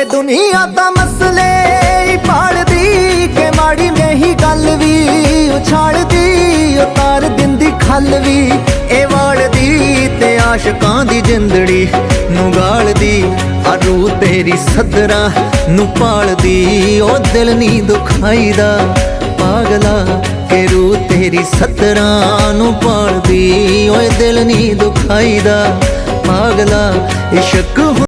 ਇਹ ਦੁਨੀਆ ਤਾਂ ਮਸਲੇ ਹੀ ਪਾੜਦੀ ਕਿ ਮਾੜੀ ਮੇਹੀ ਗੱਲ ਵੀ ਉਛਾਲਦੀ ਉਤਾਰ ਦਿੰਦੀ ਖੱਲ ਵੀ ਇਹ ਵਾਲਦੀ ਤੇ ਆਸ਼ਕਾਂ ਦੀ ਜਿੰਦੜੀ ਨੂੰ ਗਾਲਦੀ ਆ ਰੂਹ ਤੇਰੀ ਸੱਦਰਾਂ ਨੂੰ ਪਾਲਦੀ ਉਹ ਦਿਲ ਨੀ ਦੁਖਾਈਦਾ ਪਾਗਲਾ ਕਿ ਰੂਹ ਤੇਰੀ ਸੱਦਰਾਂ ਨੂੰ ਪਾਲਦੀ ਓਏ ਦਿਲ ਨੀ ਦੁਖਾਈਦਾ ਪਾਗਲਾ ਇਸ਼ਕ